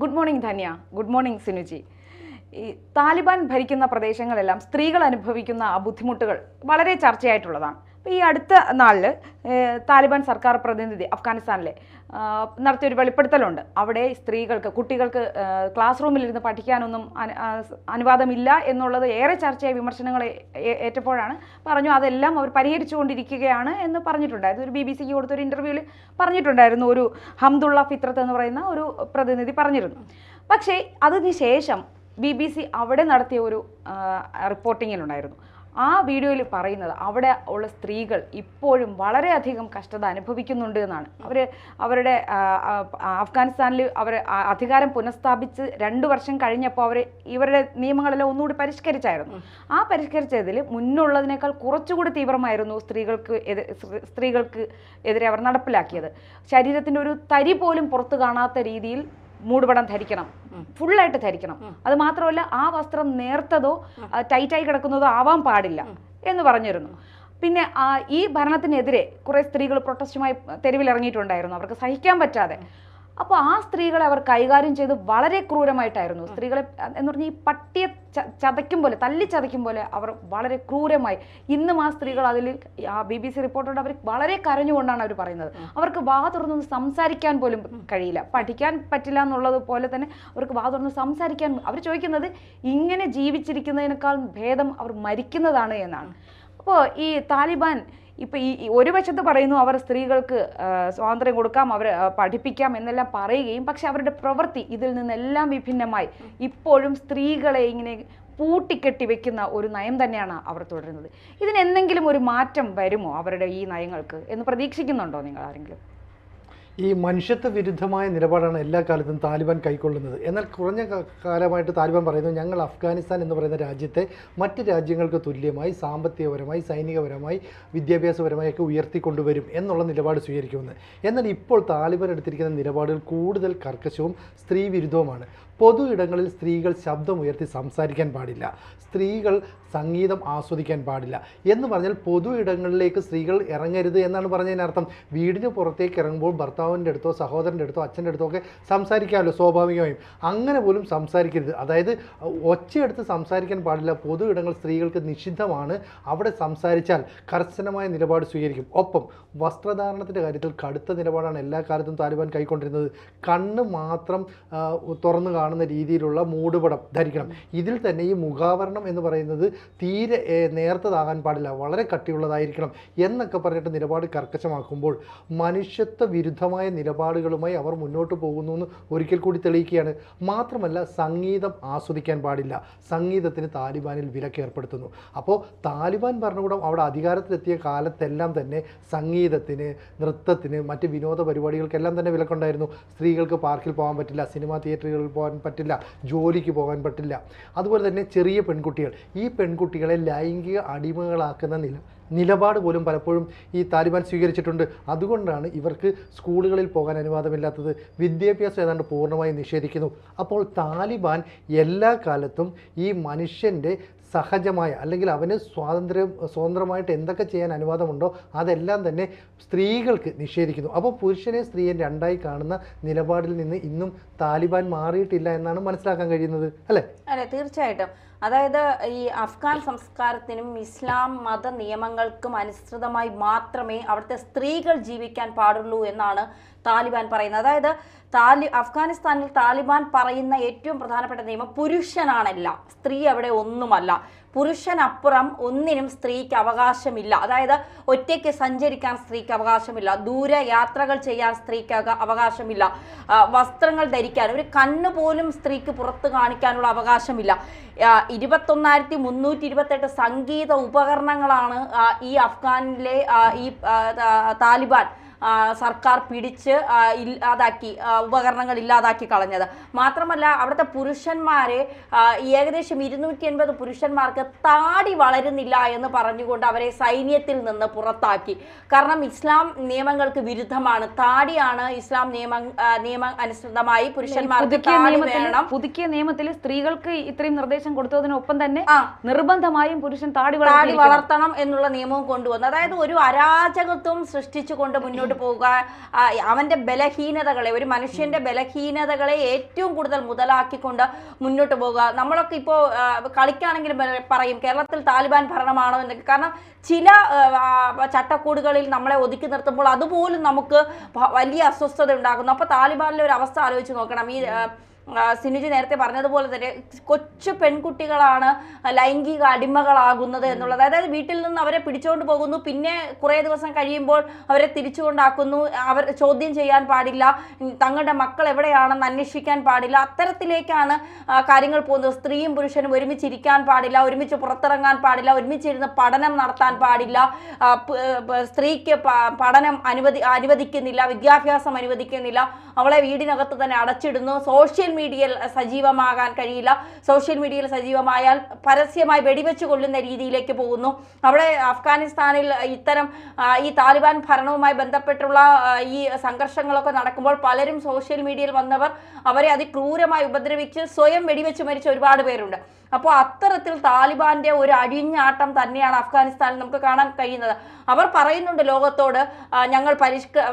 Good morning Dhanya. Good morning Sinuji. ഈ Taliban ഭരിക്കുന്ന പ്രദേശങ്ങളെല്ലാം സ്ത്രീകൾ അനുഭവിക്കുന്ന ആ ബുദ്ധിമുട്ടുകൾ വളരെ ചർച്ചയായിട്ടുള്ളതാണ്. അപ്പോൾ ഈ അടുത്ത നാളിൽ താലിബാൻ സർക്കാർ പ്രതിനിധി അഫ്ഗാനിസ്ഥാനിലെ നടത്തിയൊരു വെളിപ്പെടുത്തലുണ്ട്. അവിടെ സ്ത്രീകൾക്ക്, കുട്ടികൾക്ക് ക്ലാസ് റൂമിലിരുന്ന് പഠിക്കാനൊന്നും അനുവാദമില്ല എന്നുള്ളത് ഏറെ ചർച്ചയായ വിമർശനങ്ങൾ ഏറ്റപ്പോഴാണ് പറഞ്ഞു അതെല്ലാം അവർ പരിഹരിച്ചുകൊണ്ടിരിക്കുകയാണ് എന്ന് പറഞ്ഞിട്ടുണ്ടായിരുന്നു. ഒരു BBC കൊടുത്തൊരു ഇൻ്റർവ്യൂവിൽ പറഞ്ഞിട്ടുണ്ടായിരുന്നു. ഒരു ഹംദുള്ള ഫിത്രത്ത് എന്ന് പറയുന്ന ഒരു പ്രതിനിധി പറഞ്ഞിരുന്നു. പക്ഷേ അതിന് ശേഷം BBC അവിടെ നടത്തിയ ഒരു റിപ്പോർട്ടിങ്ങിലുണ്ടായിരുന്നു. ആ വീഡിയോയിൽ പറയുന്നത് അവിടെ ഉള്ള സ്ത്രീകൾ ഇപ്പോഴും വളരെയധികം കഷ്ടത അനുഭവിക്കുന്നുണ്ട് എന്നാണ്. അവരുടെ അഫ്ഗാനിസ്ഥാനിൽ അവർ അധികാരം പുനഃസ്ഥാപിച്ച് 2 വർഷം കഴിഞ്ഞപ്പോൾ ഇവരുടെ നിയമങ്ങളെല്ലാം ഒന്നുകൂടി പരിഷ്കരിച്ചായിരുന്നു. ആ പരിഷ്കരിച്ചതിൽ മുന്നുള്ളതിനേക്കാൾ കുറച്ചുകൂടി തീവ്രമായിരുന്നു സ്ത്രീകൾക്ക് എതിരെ അവർ നടപ്പിലാക്കിയത്. ശരീരത്തിൻ്റെ ഒരു തരി പോലും പുറത്ത് കാണാത്ത രീതിയിൽ മൂടുപടം ധരിക്കണം, ഫുള്ളായിട്ട് ധരിക്കണം. അത് മാത്രമല്ല ആ വസ്ത്രം നേർത്തതോ ടൈറ്റായി കിടക്കുന്നതോ ആവാൻ പാടില്ല എന്ന് പറഞ്ഞിരുന്നു. പിന്നെ ഈ ഭരണത്തിനെതിരെ കുറേ സ്ത്രീകൾ പ്രൊട്ടസ്റ്റുമായി തെരുവിലിറങ്ങിയിട്ടുണ്ടായിരുന്നു, അവർക്ക് സഹിക്കാൻ പറ്റാതെ. അപ്പോൾ ആ സ്ത്രീകളെ അവർ കൈകാര്യം ചെയ്ത് വളരെ ക്രൂരമായിട്ടായിരുന്നു. സ്ത്രീകളെ എന്ന് പറഞ്ഞാൽ ഈ പട്ടിയെ ചതയ്ക്കും പോലെ, തല്ലി ചതയ്ക്കും പോലെ അവർ വളരെ ക്രൂരമായി. ഇന്നും ആ സ്ത്രീകൾ അതിൽ BBC റിപ്പോർട്ടോട് അവർ വളരെ കരഞ്ഞുകൊണ്ടാണ് അവർ പറയുന്നത്. അവർക്ക് വാ തുറന്ന് സംസാരിക്കാൻ പോലും കഴിയില്ല, പഠിക്കാൻ പറ്റില്ല എന്നുള്ളത് പോലെ തന്നെ അവർക്ക് വാ തുറന്ന് സംസാരിക്കാൻ. അവർ ചോദിക്കുന്നത് ഇങ്ങനെ ജീവിച്ചിരിക്കുന്നതിനേക്കാൾ ഭേദം അവർ മരിക്കുന്നതാണ് എന്നാണ്. അപ്പോൾ ഈ താലിബാൻ ഇപ്പോൾ ഈ ഒരു വശത്ത് പറയുന്നു അവർ സ്ത്രീകൾക്ക് സ്വാതന്ത്ര്യം കൊടുക്കാം, അവർ പഠിപ്പിക്കാം എന്നെല്ലാം പറയുകയും, പക്ഷെ അവരുടെ പ്രവൃത്തി ഇതിൽ നിന്നെല്ലാം വിഭിന്നമായി ഇപ്പോഴും സ്ത്രീകളെ ഇങ്ങനെ പൂട്ടിക്കെട്ടി വെക്കുന്ന ഒരു നയം തന്നെയാണ് അവർ തുടരുന്നത്. ഇതിനെന്തെങ്കിലും ഒരു മാറ്റം വരുമോ അവരുടെ ഈ നയങ്ങൾക്ക് എന്ന് പ്രതീക്ഷിക്കുന്നുണ്ടോ നിങ്ങൾ ആരെങ്കിലും? ഈ മനുഷ്യത്വ വിരുദ്ധമായ നിലപാടാണ് എല്ലാ കാലത്തും താലിബാൻ കൈക്കൊള്ളുന്നത്. എന്നാൽ കുറഞ്ഞ കാലമായിട്ട് താലിബാൻ പറയുന്നു ഞങ്ങൾ അഫ്ഗാനിസ്ഥാൻ എന്ന് പറയുന്ന രാജ്യത്തെ മറ്റ് രാജ്യങ്ങൾക്ക് തുല്യമായി സാമ്പത്തികപരമായി, സൈനികപരമായി, വിദ്യാഭ്യാസപരമായി ഒക്കെ ഉയർത്തിക്കൊണ്ടുവരും എന്നുള്ള നിലപാട് സ്വീകരിക്കുമെന്ന്. എന്നാൽ ഇപ്പോൾ താലിബാൻ എടുത്തിരിക്കുന്ന നിലപാടുകൾ കൂടുതൽ കർക്കശവും സ്ത്രീ വിരുദ്ധവുമാണ്. പൊതു ഇടങ്ങളിൽ സ്ത്രീകൾ ശബ്ദമുയർത്തി സംസാരിക്കാൻ പാടില്ല, സ്ത്രീകൾ സംഗീതം ആസ്വദിക്കാൻ പാടില്ല എന്ന് പറഞ്ഞാൽ പൊതു ഇടങ്ങളിലേക്ക് സ്ത്രീകൾ ഇറങ്ങരുത് എന്നാണ് പറഞ്ഞതിനർത്ഥം. വീടിന് പുറത്തേക്ക് ഇറങ്ങുമ്പോൾ ഭർത്താവിൻ്റെ അടുത്തോ സഹോദരൻ്റെ അടുത്തോ അച്ഛൻ്റെ അടുത്തോ ഒക്കെ സംസാരിക്കാമല്ലോ സ്വാഭാവികമായും, അങ്ങനെ പോലും സംസാരിക്കരുത്. അതായത് ഒച്ചയെടുത്ത് സംസാരിക്കാൻ പാടില്ല, പൊതു ഇടങ്ങൾ സ്ത്രീകൾക്ക് നിഷിദ്ധമാണ്. അവിടെ സംസാരിച്ചാൽ കർശനമായ നിലപാട് സ്വീകരിക്കും. ഒപ്പം വസ്ത്രധാരണത്തിൻ്റെ കാര്യത്തിൽ കടുത്ത നിലപാടാണ് എല്ലാ കാലത്തും താലിബാൻ കൈക്കൊണ്ടിരുന്നത്. കണ്ണ് മാത്രം തുറന്നു കാണുന്ന രീതിയിലുള്ള മൂടുപടം ധരിക്കണം. ഇതിൽ തന്നെ ഈ മുഖാവരണം എന്ന് പറയുന്നത് തീരെ നേർത്തതാകാൻ പാടില്ല, വളരെ കട്ടിയുള്ളതായിരിക്കണം എന്നൊക്കെ പറഞ്ഞിട്ട് നിലപാട് കർക്കശമാക്കുമ്പോൾ മനുഷ്യത്വ വിരുദ്ധമായ നിലപാടുകളുമായി അവർ മുന്നോട്ട് പോകുന്നു എന്ന് ഒരിക്കൽ കൂടി തെളിയിക്കുകയാണ്. മാത്രമല്ല സംഗീതം ആസ്വദിക്കാൻ പാടില്ല, സംഗീതത്തിന് താലിബാനിൽ വിലക്ക് ഏർപ്പെടുത്തുന്നു. അപ്പോൾ താലിബാൻ ഭരണകൂടം അവിടെ അധികാരത്തിലെത്തിയ കാലത്തെല്ലാം തന്നെ സംഗീതത്തിന്, നൃത്തത്തിന്, മറ്റ് വിനോദ പരിപാടികൾക്കെല്ലാം തന്നെ വിലക്കുണ്ടായിരുന്നു. സ്ത്രീകൾക്ക് പാർക്കിൽ പോകാൻ പറ്റില്ല, സിനിമാ തിയേറ്ററുകളിൽ പോകാൻ പറ്റില്ല, ജോലിക്ക് പോകാൻ പറ്റില്ല. അതുപോലെ തന്നെ ചെറിയ പെൺകുട്ടികൾ, ഈ പെൺകുട്ടികളെ ലൈംഗിക അടിമകളാക്കുന്ന നിലപാട് പോലും പലപ്പോഴും ഈ താലിബാൻ സ്വീകരിച്ചിട്ടുണ്ട്. അതുകൊണ്ടാണ് ഇവർക്ക് സ്കൂളുകളിൽ പോകാൻ അനുവാദമില്ലാത്തത്. വിദ്യാഭ്യാസം ഏതാണ്ട് പൂർണ്ണമായി നിഷേധിക്കുന്നു. അപ്പോൾ താലിബാൻ എല്ലാ കാലത്തും ഈ മനുഷ്യൻ്റെ സഹജമായ അല്ലെങ്കിൽ അവന് സ്വതന്ത്രമായിട്ട് എന്തൊക്കെ ചെയ്യാൻ അനുവാദമുണ്ടോ അതെല്ലാം തന്നെ സ്ത്രീകൾക്ക് നിഷേധിക്കുന്നു. അപ്പോൾ പുരുഷനെ സ്ത്രീയെ രണ്ടായി കാണുന്ന നിലപാടിൽ നിന്ന് ഇന്നും താലിബാൻ മാറിയിട്ടില്ല എന്നാണ് മനസ്സിലാക്കാൻ കഴിയുന്നത്, അല്ലേ? അതെ, തീർച്ചയായിട്ടും. അതായത് ഈ അഫ്ഗാൻ സംസ്കാരത്തിനും ഇസ്ലാം മത നിയമങ്ങൾക്കും അനുസൃതമായി മാത്രമേ അവിടുത്തെ സ്ത്രീകൾ ജീവിക്കാൻ പാടുള്ളൂ എന്നാണ് താലിബാൻ പറയുന്നത്. അതായത് അഫ്ഗാനിസ്ഥാനിൽ താലിബാൻ പറയുന്ന ഏറ്റവും പ്രധാനപ്പെട്ട നിയമം പുരുഷനാണല്ല, സ്ത്രീ അവിടെ ഒന്നുമല്ല. പുരുഷനപ്പുറം ഒന്നിനും സ്ത്രീക്ക് അവകാശമില്ല. അതായത് ഒറ്റയ്ക്ക് സഞ്ചരിക്കാൻ സ്ത്രീക്ക് അവകാശമില്ല, ദൂര യാത്രകൾ ചെയ്യാൻ സ്ത്രീക്ക് അവകാശമില്ല, വസ്ത്രങ്ങൾ ധരിക്കാൻ, ഒരു കണ്ണ് പോലും സ്ത്രീക്ക് പുറത്ത് കാണിക്കാനുള്ള അവകാശമില്ല. 21,328 സംഗീത ഉപകരണങ്ങളാണ് ഈ അഫ്ഗാനിലെ ഈ താലിബാൻ സർക്കാർ പിടിച്ച് ഉപകരണങ്ങൾ ഇല്ലാതാക്കി കളഞ്ഞത്. മാത്രമല്ല അവിടുത്തെ പുരുഷന്മാരെ ഏകദേശം 280 പുരുഷന്മാർക്ക് താടി വളരുന്നില്ല എന്ന് പറഞ്ഞുകൊണ്ട് അവരെ സൈന്യത്തിൽ നിന്ന് പുറത്താക്കി. കാരണം ഇസ്ലാം നിയമങ്ങൾക്ക് വിരുദ്ധമാണ്, താടിയാണ് ഇസ്ലാം നിയമം അനുസൃതമായി പുരുഷന്മാർക്ക് താടി വേണം. പുതുക്കിയ നിയമത്തിൽ സ്ത്രീകൾക്ക് ഇത്രയും നിർദ്ദേശം കൊടുത്തതിനൊപ്പം തന്നെ നിർബന്ധമായും പുരുഷൻ താടി വളർത്തണം എന്നുള്ള നിയമവും കൊണ്ടുവന്നു. അതായത് ഒരു അരാജകത്വം സൃഷ്ടിച്ചുകൊണ്ട് മുന്നോട്ട് മുന്നോട്ട് പോവുക, അവൻ്റെ ബലഹീനതകളെ, ഒരു മനുഷ്യൻ്റെ ബലഹീനതകളെ ഏറ്റവും കൂടുതൽ മുതലാക്കിക്കൊണ്ട് മുന്നോട്ട് പോകുക. നമ്മളൊക്കെ ഇപ്പോൾ കളിക്കാണെങ്കിലും പറയും കേരളത്തിൽ താലിബാൻ ഭരണമാണോ എന്നൊക്കെ. കാരണം ചില ചട്ടക്കൂടുകളിൽ നമ്മളെ ഒതുക്കി നിർത്തുമ്പോൾ അതുപോലും നമുക്ക് വലിയ അസ്വസ്ഥത ഉണ്ടാകുന്നു. അപ്പോൾ താലിബാനിലെ ഒരു അവസ്ഥ ആലോചിച്ച് നോക്കണം. ഈ സിനുജി നേരത്തെ പറഞ്ഞതുപോലെ തന്നെ കൊച്ചു പെൺകുട്ടികളാണ് ലൈംഗിക അടിമകളാകുന്നത് എന്നുള്ളത്. അതായത് വീട്ടിൽ നിന്ന് അവരെ പിടിച്ചുകൊണ്ട് പോകുന്നു, പിന്നെ കുറേ ദിവസം കഴിയുമ്പോൾ അവരെ തിരിച്ചുകൊണ്ടാക്കുന്നു, അവർ ചോദ്യം ചെയ്യാൻ പാടില്ല, തങ്ങളുടെ മക്കൾ എവിടെയാണെന്ന് അന്വേഷിക്കാൻ പാടില്ല. അത്തരത്തിലേക്കാണ് കാര്യങ്ങൾ പോകുന്നത്. സ്ത്രീയും പുരുഷനും ഒരുമിച്ചിരിക്കാൻ പാടില്ല, ഒരുമിച്ച് പുറത്തിറങ്ങാൻ പാടില്ല, ഒരുമിച്ചിരുന്ന് പഠനം നടത്താൻ പാടില്ല, സ്ത്രീക്ക് പഠനം അനുവദിക്കുന്നില്ല, വിദ്യാഭ്യാസം അനുവദിക്കുന്നില്ല, അവളെ വീടിനകത്ത് തന്നെ അടച്ചിടുന്നു. സോഷ്യൽ മീഡിയയിൽ സജീവമാകാൻ കഴിയില്ല, സോഷ്യൽ മീഡിയയിൽ സജീവമായാൽ പരസ്യമായി വെടിവെച്ച് കൊല്ലുന്ന രീതിയിലേക്ക് പോകുന്നു. അവിടെ അഫ്ഗാനിസ്ഥാനിൽ ഇത്തരം ഈ താലിബാൻ ഭരണവുമായി ബന്ധപ്പെട്ടുള്ള ഈ സംഘർഷങ്ങളൊക്കെ നടക്കുമ്പോൾ പലരും സോഷ്യൽ മീഡിയയിൽ വന്നവർ അവരെ അതിക്രൂരമായി ഉപദ്രവിച്ച് സ്വയം വെടിവെച്ച് മരിച്ച ഒരുപാട് പേരുണ്ട്. അപ്പോൾ അത്തരത്തിൽ താലിബാന്റെ ഒരു അഴിഞ്ഞാട്ടം തന്നെയാണ് അഫ്ഗാനിസ്ഥാനിൽ നമുക്ക് കാണാൻ കഴിയുന്നത്. അവർ പറയുന്നുണ്ട് ലോകത്തോട്, ഞങ്ങൾ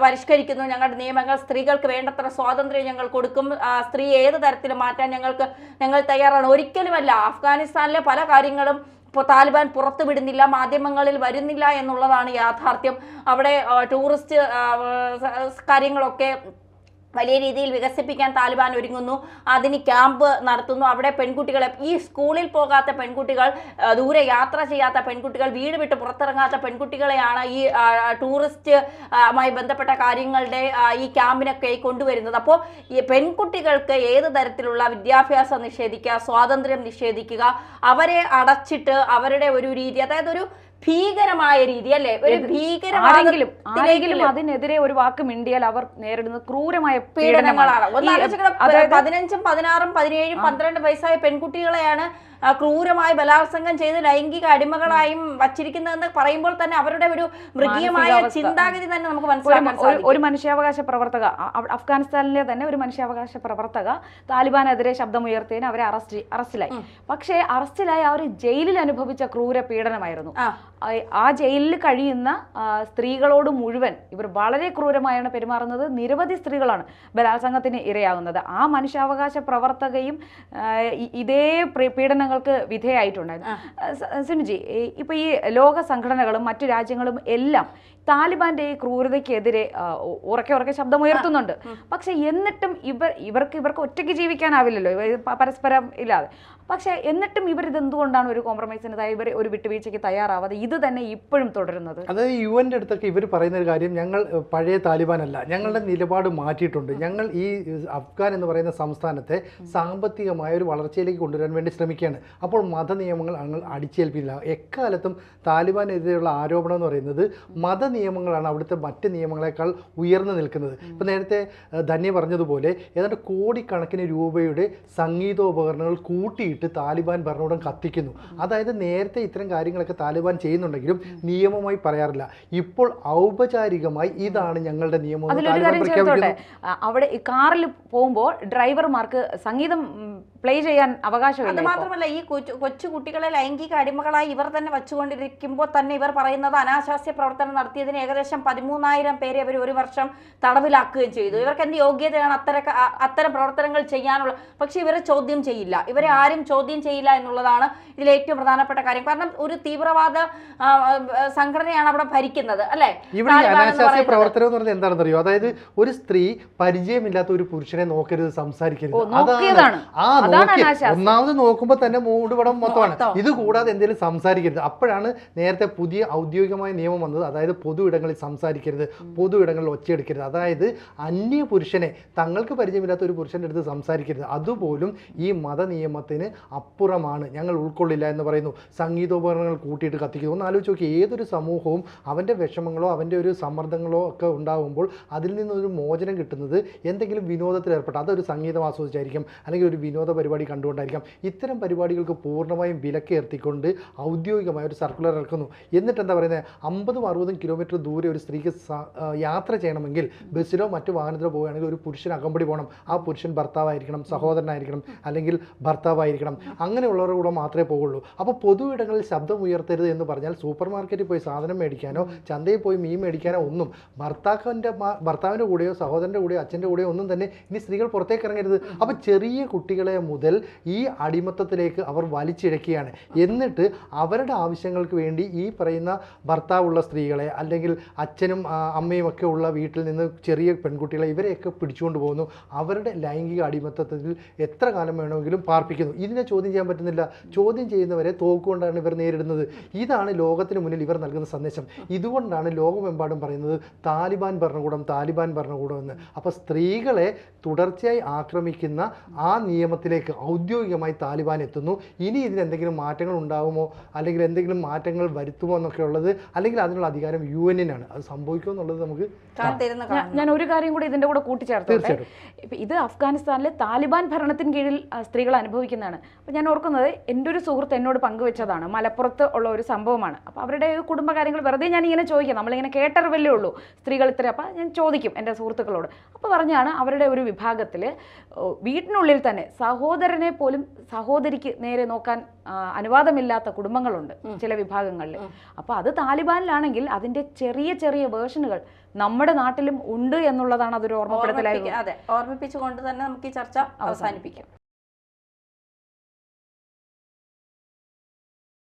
പരിഷ്കരിക്കുന്നു ഞങ്ങളുടെ നിയമങ്ങൾ, സ്ത്രീകൾക്ക് വേണ്ടത്ര സ്വാതന്ത്ര്യം ഞങ്ങൾ കൊടുക്കും, സ്ത്രീ ഏത് തരത്തിലും മാറ്റാൻ ഞങ്ങൾ തയ്യാറാണ്. ഒരിക്കലുമല്ല. അഫ്ഗാനിസ്ഥാനിലെ പല കാര്യങ്ങളും ഇപ്പോൾ താലിബാൻ പുറത്തുവിടുന്നില്ല, മാധ്യമങ്ങളിൽ വരുന്നില്ല എന്നുള്ളതാണ് യാഥാർത്ഥ്യം. അവിടെ ടൂറിസ്റ്റ് കാര്യങ്ങളൊക്കെ വലിയ രീതിയിൽ വികസിപ്പിക്കാൻ താലിബാൻ ഒരുങ്ങുന്നു. അതിന് ക്യാമ്പ് നടത്തുന്നു. അവിടെ പെൺകുട്ടികളെ, ഈ സ്കൂളിൽ പോകാത്ത പെൺകുട്ടികൾ, ദൂരെ യാത്ര ചെയ്യാത്ത പെൺകുട്ടികൾ, വീട് വിട്ട് പുറത്തിറങ്ങാത്ത പെൺകുട്ടികളെയാണ് ഈ ടൂറിസ്റ്റുമായി ബന്ധപ്പെട്ട കാര്യങ്ങളുടെ ഈ ക്യാമ്പിനൊക്കെ കൊണ്ടുവരുന്നത്. അപ്പോൾ ഈ പെൺകുട്ടികൾക്ക് ഏത് തരത്തിലുള്ള വിദ്യാഭ്യാസം നിഷേധിക്കുക, സ്വാതന്ത്ര്യം നിഷേധിക്കുക, അവരെ അടച്ചിട്ട് അവരുടെ ഒരു രീതി, അതായത് ഒരു ഭീകരമായ രീതി അല്ലേ, ഒരു ഭീകരമാരെങ്കിലും അതിനെതിരെ ഒരു വാക്ക് മിണ്ടിയാൽ അവർ നേരിടുന്ന ക്രൂരമായ പീഡനങ്ങളാണ്. 15, 16, 17, 12 വയസ്സായ പെൺകുട്ടികളെയാണ് ക്രൂരമായി ബലാത്സംഗം ചെയ്ത് ലൈംഗിക അടിമകളായും വച്ചിരിക്കുന്നതെന്ന് പറയുമ്പോൾ തന്നെ അവരുടെ ഒരു മൃഗീയമായ ചിന്താഗതി തന്നെ നമുക്ക് മനസ്സിലാക്കാൻ സാധിക്കും. ഒരു മനുഷ്യാവകാശ പ്രവർത്തക, അഫ്ഗാനിസ്ഥാനിലെ തന്നെ ഒരു മനുഷ്യാവകാശ പ്രവർത്തക താലിബാനെതിരെ ശബ്ദമുയർത്തിയതിന് അവരെ അറസ്റ്റിലായി. പക്ഷേ അറസ്റ്റിലായി അവർ ജയിലിൽ അനുഭവിച്ച ക്രൂര പീഡനമായിരുന്നു. ആ ജയിലിൽ കഴിയുന്ന സ്ത്രീകളോട് മുഴുവൻ ഇവർ വളരെ ക്രൂരമായാണ് പെരുമാറുന്നത്. നിരവധി സ്ത്രീകളാണ് ബലാത്സംഗത്തിന് ഇരയാകുന്നത്. ആ മനുഷ്യാവകാശ പ്രവർത്തകയും ഇതേ പീഡനങ്ങൾക്ക് വിധേയമായിട്ടുണ്ടായിരുന്നു. സിനുജി, ഇപ്പൊ ഈ ലോക സംഘടനകളും മറ്റു രാജ്യങ്ങളും എല്ലാം താലിബാന്റെ ഈ ക്രൂരതയ്ക്കെതിരെ ഉറക്കെ ശബ്ദമുയർത്തുന്നുണ്ട്. പക്ഷെ എന്നിട്ടും ഇവർക്ക് ഒറ്റയ്ക്ക് ജീവിക്കാനാവില്ലല്ലോ, പരസ്പരം ഇല്ലാതെ. പക്ഷെ എന്നിട്ടും ഇവരിതെന്തുകൊണ്ടാണ് ഒരു കോംപ്രമൈസിന് ഇവർ ഒരു വിട്ടുവീഴ്ചയ്ക്ക് തയ്യാറാവാതെ ഇത് തന്നെ ഇപ്പോഴും തുടരുന്നത്? അതായത് UN-ന്റെ അടുത്തൊക്കെ ഇവർ പറയുന്ന ഒരു കാര്യം, ഞങ്ങൾ പഴയ താലിബാൻ അല്ല, ഞങ്ങളുടെ നിലപാട് മാറ്റിയിട്ടുണ്ട്, ഞങ്ങൾ ഈ അഫ്ഗാൻ എന്ന് പറയുന്ന സംസ്ഥാനത്തെ സാമ്പത്തികമായ ഒരു വളർച്ചയിലേക്ക് കൊണ്ടുവരാൻ വേണ്ടി ശ്രമിക്കുകയാണ്. അപ്പോൾ മതനിയമങ്ങൾ ഞങ്ങൾ അടിച്ചേൽപ്പില്ല. എക്കാലത്തും താലിബാനെതിരെയുള്ള ആരോപണം എന്ന് പറയുന്നത് മതനിയമങ്ങളാണ് അവിടുത്തെ മറ്റ് നിയമങ്ങളെക്കാൾ ഉയർന്നു നിൽക്കുന്നത്. ഇപ്പോൾ നേരത്തെ ധന്യ പറഞ്ഞതുപോലെ ഏതാണ്ട് കോടിക്കണക്കിന് രൂപയുടെ സംഗീതോപകരണങ്ങൾ കൂട്ടിയിട്ട് താലിബാൻ ഭരണകൂടം കത്തിക്കുന്നു. അതായത് നേരത്തെ ഇത്തരം കാര്യങ്ങളൊക്കെ താലിബാൻ ചെയ്യുന്നുണ്ടെങ്കിലും നിയമമായി പറയാറില്ല. ഇപ്പോൾ ഔപചാരികമായി ഇതാണ് ഞങ്ങളുടെ നിയമം. അവിടെ കാറിൽ പോകുമ്പോൾ ഡ്രൈവർമാർക്ക് സംഗീതം പ്ലേ ചെയ്യാൻ അവകാശമില്ല. അത് മാത്രമല്ല, ഈ കൊച്ചു കുട്ടികളെ ലൈംഗിക അടിമകളായി ഇവർ തന്നെ വച്ചുകൊണ്ടിരിക്കുമ്പോൾ തന്നെ ഇവർ പറയുന്നത് അനാശാസ്യ പ്രവർത്തനം നടത്തിയതിന് ഏകദേശം 13,000 പേരെ അവർ ഒരു വർഷം തടവിലാക്കുകയും ചെയ്തു. ഇവർക്ക് എന്ത് യോഗ്യതയാണ് അത്തരം പ്രവർത്തനങ്ങൾ ചെയ്യാനുള്ള? പക്ഷെ ഇവരെ ചോദ്യം ചെയ്യില്ല, ഇവരെ ആരും ചോദ്യം ചെയ്യില്ല എന്നുള്ളതാണ് ഇതിൽ ഏറ്റവും പ്രധാനപ്പെട്ട കാര്യം. കാരണം ഒരു തീവ്രവാദ സംഘടനയാണ് അവിടെ ഭരിക്കുന്നത്, അല്ലെ? ഇവിടെ അനാശാസ്യ പ്രവർത്തനം എന്ന് പറഞ്ഞാൽ എന്താണെന്നറിയോ? അതായത് ഒരു സ്ത്രീ പരിചയമില്ലാത്ത ഒരു പുരുഷനെ നോക്കരുത്, സംസാരിക്കരുത്. ഒന്നാമത് നോക്കുമ്പോൾ തന്നെ മൂടുപടം മൊത്തമാണ്. ഇത് കൂടാതെ എന്തെങ്കിലും സംസാരിക്കരുത്. അപ്പോഴാണ് നേരത്തെ പുതിയ ഔദ്യോഗികമായ നിയമം വന്നത്. അതായത് പൊതു ഇടങ്ങളിൽ സംസാരിക്കരുത്, പൊതു ഇടങ്ങളിൽ ഒച്ചയെടുക്കരുത്. അതായത് അന്യ പുരുഷനെ, തങ്ങൾക്ക് പരിചയമില്ലാത്ത ഒരു പുരുഷൻ്റെ അടുത്ത് സംസാരിക്കരുത്. അതുപോലും ഈ മതനിയമത്തിന് അപ്പുറമാണ്, ഞങ്ങൾ ഉൾക്കൊള്ളില്ല എന്ന് പറയുന്നു. സംഗീതോപകരണങ്ങൾ കൂട്ടിയിട്ട് കത്തിക്കുന്നു. ഒന്ന് ആലോചിച്ച് നോക്കി, ഏതൊരു സമൂഹവും അവൻ്റെ വിഷമങ്ങളോ അവൻ്റെ ഒരു സമ്മർദ്ദങ്ങളോ ഒക്കെ ഉണ്ടാകുമ്പോൾ അതിൽ നിന്നൊരു മോചനം കിട്ടുന്നത് എന്തെങ്കിലും വിനോദത്തിൽ ഏർപ്പെട്ട, അതൊരു സംഗീതം ആസ്വദിച്ചായിരിക്കും, അല്ലെങ്കിൽ ഒരു വിനോദ പരിപാടി കണ്ടുകൊണ്ടായിരിക്കാം. ഇത്തരം പരിപാടി പരിപാടികൾക്ക് പൂർണ്ണമായും വിലക്കേർത്തിക്കൊണ്ട് ഔദ്യോഗികമായ ഒരു സർക്കുലർ ഇറക്കുന്നു. എന്നിട്ട് എന്താ പറയുന്നത്, 50-60 കിലോമീറ്റർ ദൂരെ ഒരു സ്ത്രീക്ക് യാത്ര ചെയ്യണമെങ്കിൽ ബസ്സിലോ മറ്റു വാഹനത്തിലോ പോവുകയാണെങ്കിൽ ഒരു പുരുഷൻ അകമ്പടി പോകണം. ആ പുരുഷൻ ഭർത്താവായിരിക്കണം, സഹോദരനായിരിക്കണം, അല്ലെങ്കിൽ ഭർത്താവായിരിക്കണം. അങ്ങനെയുള്ളവരുടെ കൂടെ മാത്രമേ പോകുള്ളൂ. അപ്പോൾ പൊതു ഇടങ്ങളിൽ ശബ്ദം ഉയർത്തരുത് എന്ന് പറഞ്ഞാൽ സൂപ്പർ മാർക്കറ്റിൽ പോയി സാധനം മേടിക്കാനോ ചന്തയിൽ പോയി മീൻ മേടിക്കാനോ ഒന്നും ഭർത്താവിൻ്റെ കൂടെയോ സഹോദരൻ്റെ കൂടെയോ അച്ഛൻ്റെ കൂടെയോ ഒന്നും തന്നെ ഇനി സ്ത്രീകൾ പുറത്തേക്ക് ഇറങ്ങരുത്. അപ്പോൾ ചെറിയ കുട്ടികളെ മുതൽ ഈ അടിമത്തത്തിലേക്ക് അവർ വലിച്ചിഴക്കുകയാണ്. എന്നിട്ട് അവരുടെ ആവശ്യങ്ങൾക്ക് വേണ്ടി ഈ പറയുന്ന ഭർത്താവുള്ള സ്ത്രീകളെ അല്ലെങ്കിൽ അച്ഛനും അമ്മയും ഒക്കെ ഉള്ള വീട്ടിൽ നിന്ന് ചെറിയ പെൺകുട്ടികളെ ഇവരെയൊക്കെ പിടിച്ചുകൊണ്ട് പോകുന്നു. അവരുടെ ലൈംഗിക അടിമത്തത്തിൽ എത്ര കാലം വേണമെങ്കിലും പാർപ്പിക്കുന്നു. ഇതിനെ ചോദ്യം ചെയ്യാൻ പറ്റുന്നില്ല. ചോദ്യം ചെയ്യുന്നവരെ തോക്കുകൊണ്ടാണ് ഇവർ നേരിടുന്നത്. ഇതാണ് ലോകത്തിന് മുന്നിൽ ഇവർ നൽകുന്ന സന്ദേശം. ഇതുകൊണ്ടാണ് ലോകമെമ്പാടും പറയുന്നത് താലിബാൻ ഭരണകൂടം എന്ന്. അപ്പോൾ സ്ത്രീകളെ തുടർച്ചയായി ആക്രമിക്കുന്ന ആ നിയമത്തിലേക്ക് ഔദ്യോഗികമായി താലിബാൻ എത്തുന്നു. ഇനി ഇതിനെന്തെങ്കിലും മാറ്റങ്ങൾ ഉണ്ടാകുമോ അല്ലെങ്കിൽ എന്തെങ്കിലും മാറ്റങ്ങൾ വരുത്തുമോ എന്നൊക്കെ ഉള്ളത്, അല്ലെങ്കിൽ അതിനുള്ള അധികാരം UN-നാണ്. അത് സംഭവിക്കുമോ എന്നുള്ളത് നമുക്ക് ഞാൻ ഒരു കാര്യം കൂടി ഇതിൻ്റെ കൂടെ കൂട്ടിച്ചേർത്തോട്ടെ. ഇപ്പം ഇത് അഫ്ഗാനിസ്ഥാനിലെ താലിബാൻ ഭരണത്തിന് കീഴിൽ സ്ത്രീകൾ അനുഭവിക്കുന്നതാണ്. അപ്പം ഞാൻ ഓർക്കുന്നത് എൻ്റെ ഒരു സുഹൃത്ത് എന്നോട് പങ്കുവെച്ചതാണ്. മലപ്പുറത്ത് ഉള്ള ഒരു സംഭവമാണ്. അപ്പോൾ അവരുടെ കുടുംബകാര്യങ്ങൾ വെറുതെ ഞാനിങ്ങനെ ചോദിക്കാം, നമ്മളിങ്ങനെ കേട്ടറിവല്ലേ ഉള്ളൂ സ്ത്രീകൾ ഇത്ര. അപ്പം ഞാൻ ചോദിക്കും എൻ്റെ സുഹൃത്തുക്കളോട്. അപ്പോൾ പറഞ്ഞാണ് അവരുടെ ഒരു വിഭാഗത്തിൽ വീട്ടിനുള്ളിൽ തന്നെ സഹോദരനെ പോലും സഹോദരിക്ക് നേരെ നോക്കാൻ അനുവാദമില്ലാത്ത കുടുംബങ്ങളുണ്ട് ചില വിഭാഗങ്ങളിൽ. അപ്പോൾ അത് താലിബാനിലാണെങ്കിൽ അതിൻ്റെ ചെറിയ ചെറിയ വേർഷനുകൾ നമ്മുടെ നാട്ടിലും ഉണ്ട് എന്നുള്ളതാണ് അതൊരു ഓർമ്മപ്പെടുത്തലായി. അതെ, ഓർമ്മിപ്പിച്ചുകൊണ്ട് തന്നെ നമുക്ക് ഈ ചർച്ച അവസാനിപ്പിക്കാം.